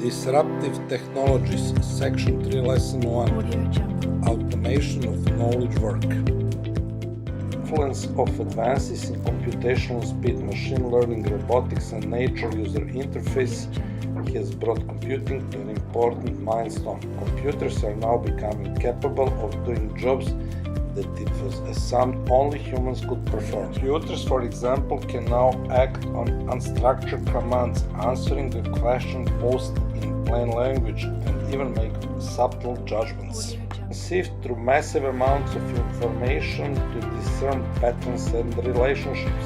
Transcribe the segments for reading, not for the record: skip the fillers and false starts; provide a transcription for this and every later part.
Disruptive Technologies, Section 3, Lesson 1, Automation of Knowledge Work. Influence of advances in computational speed, machine learning, robotics, and nature user interface has brought computing to an important milestone. Computers are now becoming capable of doing jobs that it was assumed only humans could perform. Computers, for example, can now act on unstructured commands, answering a question posed in plain language, and even make subtle judgments. Sift through massive amounts of information to discern patterns and relationships.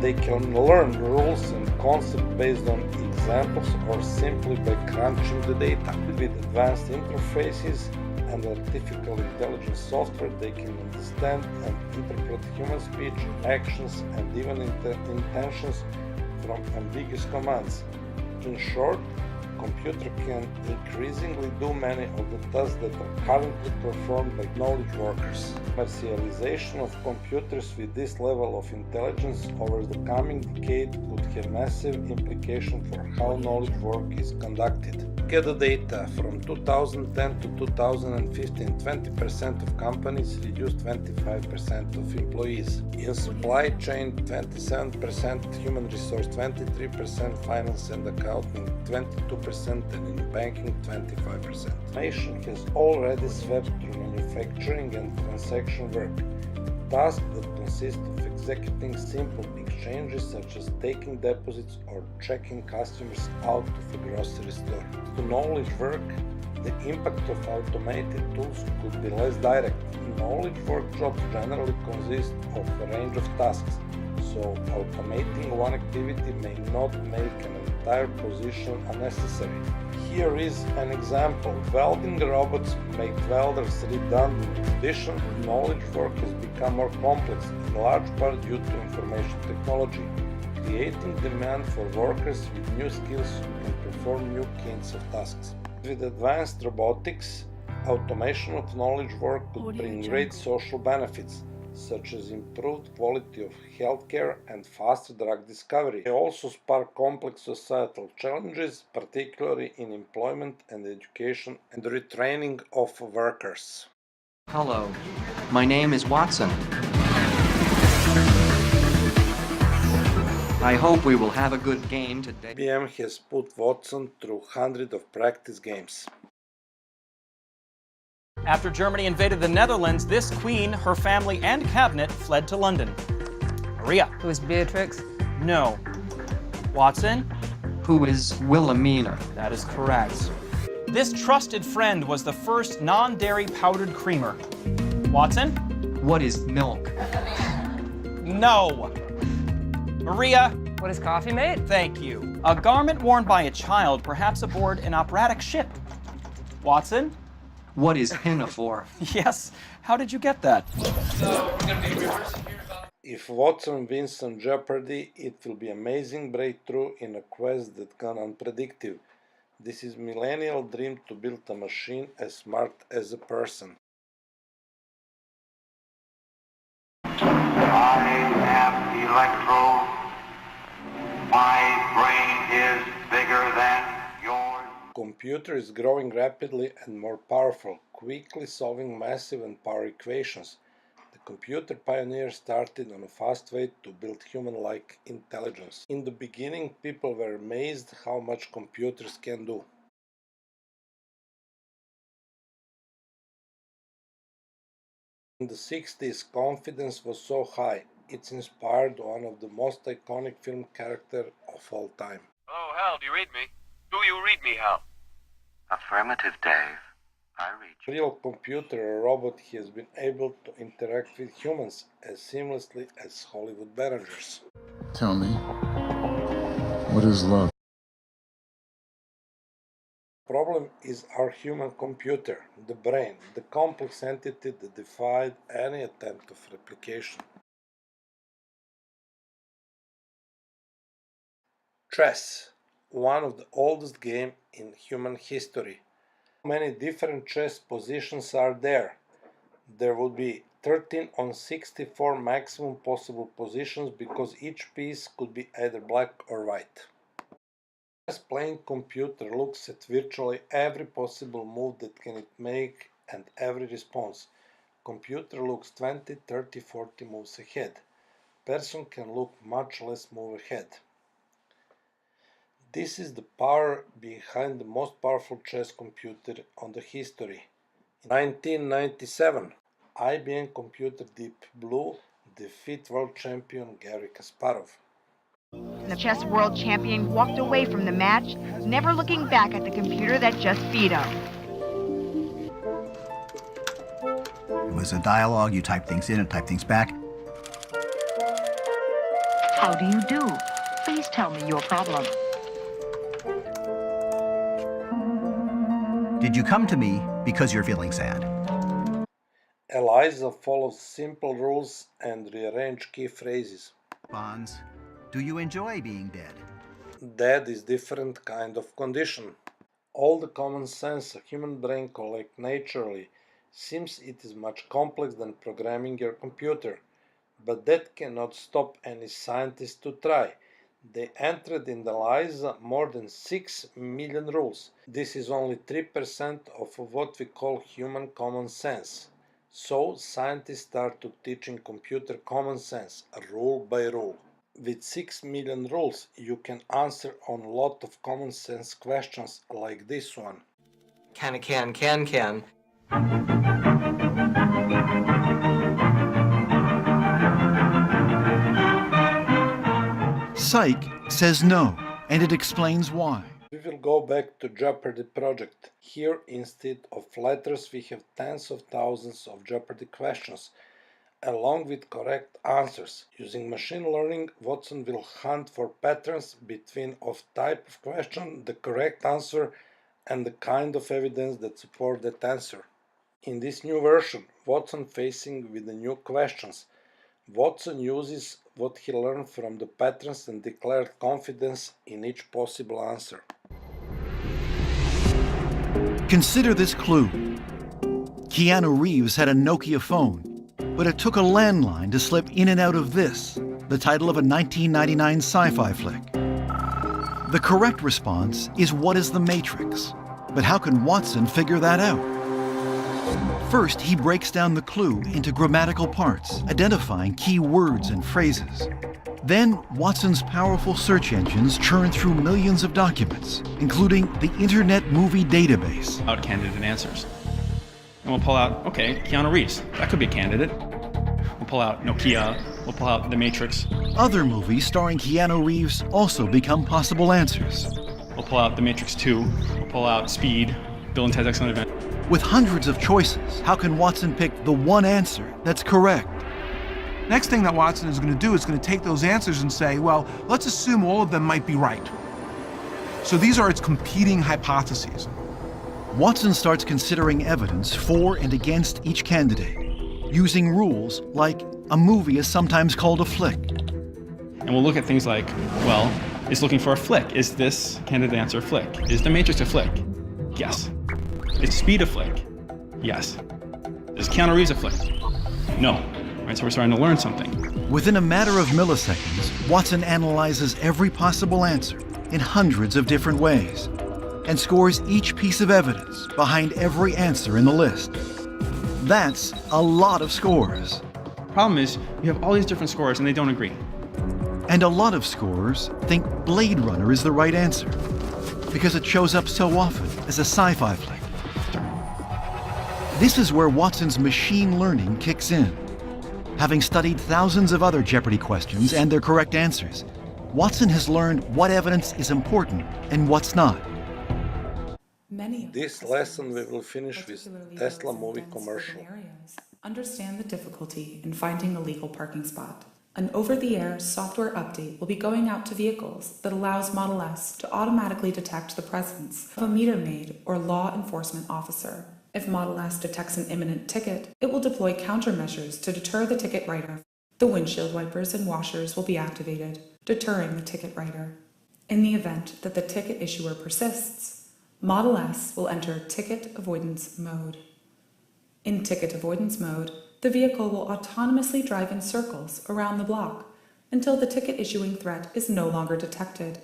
They can learn rules and concepts based on examples or simply by crunching the data. With advanced interfaces and artificial intelligence software, they can understand and interpret human speech, actions, and even intentions from ambiguous commands. In short, computer can increasingly do many of the tasks that are currently performed by knowledge workers. Commercialization of computers with this level of intelligence over the coming decade could have massive implications for how knowledge work is conducted. Look at the data. From 2010 to 2015, 20% of companies reduced 25% of employees. In supply chain, 27%, human resource, 23%, finance and accounting, 22%, and in banking, 25%. Automation has already swept through manufacturing and transaction work, tasks that consist of executing simple exchanges such as taking deposits or checking customers out of a grocery store. To knowledge work, the impact of automated tools could be less direct. Knowledge work jobs generally consist of a range of tasks, so automating one activity may not make an entire position unnecessary. Here is an example. Welding robots make welders redundant. In addition, knowledge work has become more complex, in large part due to information technology, creating demand for workers with new skills who can perform new kinds of tasks. With advanced robotics, automation of knowledge work could bring great social benefits, such as improved quality of healthcare and faster drug discovery. They also spark complex societal challenges, particularly in employment and education and the retraining of workers. Hello, my name is Watson. I hope we will have a good game today. IBM has put Watson through hundreds of practice games. After Germany invaded the Netherlands, this queen, her family, and cabinet fled to London. Maria. Who is Beatrix? No. Watson? Who is Wilhelmina? That is correct. This trusted friend was the first non-dairy powdered creamer. Watson? What is milk? No. Maria? What is coffee mate? Thank you. A garment worn by a child, perhaps aboard an operatic ship. Watson? What is pinafore? Yes. How did you get that? If Watson wins on Jeopardy, it will be an amazing breakthrough in a quest that gone unpredictable. This is millennial dream to build a machine as smart as a person. I am Electro. My brain is bigger than yours. Computer is growing rapidly and more powerful, quickly solving massive and power equations. The computer pioneers started on a fast way to build human-like intelligence. In the beginning, people were amazed how much computers can do. In the 60s, confidence was so high, it inspired one of the most iconic film characters of all time. Oh, Hal, do you read me? Do you read me, Hal? Affirmative, Dave. I read you. A real computer or robot has been able to interact with humans as seamlessly as Hollywood managers. Tell me, what is love? The problem is our human computer, the brain, the complex entity that defied any attempt of replication. Chess, one of the oldest games in human history. How many different chess positions are there? There would be 13 on 64 maximum possible positions because each piece could be either black or white. Chess-playing computer looks at virtually every possible move that can it make and every response. Computer looks 20, 30, 40 moves ahead. Person can look much less move ahead. This is the power behind the most powerful chess computer on the history. In 1997, IBM computer Deep Blue defeat world champion Garry Kasparov. The chess world champion walked away from the match, never looking back at the computer that just beat him. It was a dialogue. You type things in and type things back. How do you do? Please tell me your problem. Did you come to me because you're feeling sad? Eliza follows simple rules and rearrange key phrases. Bonds, do you enjoy being dead? Dead is different kind of condition. All the common sense a human brain collects naturally seems it is much complex than programming your computer. But that cannot stop any scientist to try. They entered in the Eliza more than 6 million rules. This is only 3% of what we call human common sense. So scientists started teaching computer common sense, rule by rule. With 6 million rules, you can answer on a lot of common sense questions like this one. Can. Psych says no, and it explains why. We will go back to Jeopardy project. Here, instead of letters, we have tens of thousands of Jeopardy questions, along with correct answers. Using machine learning, Watson will hunt for patterns between of type of question, the correct answer, and the kind of evidence that support that answer. In this new version, Watson facing with the new questions. Watson uses what he learned from the patterns and declared confidence in each possible answer. Consider this clue. Keanu Reeves had a Nokia phone, but it took a landline to slip in and out of this, the title of a 1999 sci-fi flick. The correct response is what is the matrix? But how can Watson figure that out? First, he breaks down the clue into grammatical parts, identifying key words and phrases. Then, Watson's powerful search engines churn through millions of documents, including the Internet Movie Database. Out candidate answers. And we'll pull out, okay, Keanu Reeves, that could be a candidate. We'll pull out Nokia, we'll pull out The Matrix. Other movies starring Keanu Reeves also become possible answers. We'll pull out The Matrix 2, we'll pull out Speed, Bill and Ted's Excellent Adventure. With hundreds of choices, how can Watson pick the one answer that's correct? Next thing that Watson is going to do is going to take those answers and say, well, let's assume all of them might be right. So these are its competing hypotheses. Watson starts considering evidence for and against each candidate, using rules like a movie is sometimes called a flick. And we'll look at things like, well, it's looking for a flick. Is this candidate answer a flick? Is The Matrix a flick? Yes. Is Speed a flick? Yes. Is Keanu Reeves a flick? No. Right, so we're starting to learn something. Within a matter of milliseconds, Watson analyzes every possible answer in hundreds of different ways and scores each piece of evidence behind every answer in the list. That's a lot of scores. Problem is, you have all these different scores and they don't agree. And a lot of scorers think Blade Runner is the right answer because it shows up so often as a sci-fi flick. This is where Watson's machine learning kicks in. Having studied thousands of other Jeopardy questions and their correct answers, Watson has learned what evidence is important and what's not. This lesson we will finish with Tesla movie commercial. Understand the difficulty in finding a legal parking spot. An over-the-air software update will be going out to vehicles that allows Model S to automatically detect the presence of a meter maid or law enforcement officer. If Model S detects an imminent ticket, it will deploy countermeasures to deter the ticket writer. The windshield wipers and washers will be activated, deterring the ticket writer. In the event that the ticket issuer persists, Model S will enter ticket avoidance mode. In ticket avoidance mode, the vehicle will autonomously drive in circles around the block until the ticket issuing threat is no longer detected.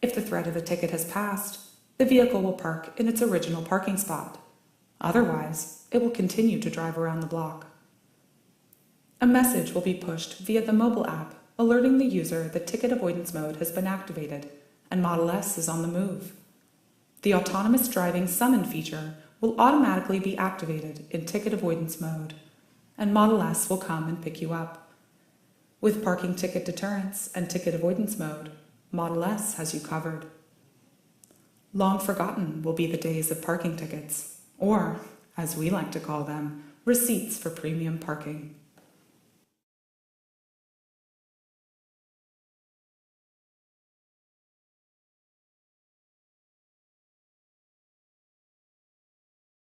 If the threat of the ticket has passed, the vehicle will park in its original parking spot. Otherwise, it will continue to drive around the block. A message will be pushed via the mobile app alerting the user that ticket avoidance mode has been activated and Model S is on the move. The autonomous driving summon feature will automatically be activated in ticket avoidance mode, and Model S will come and pick you up. With parking ticket deterrence and ticket avoidance mode, Model S has you covered. Long forgotten will be the days of parking tickets, or, as we like to call them, receipts for premium parking.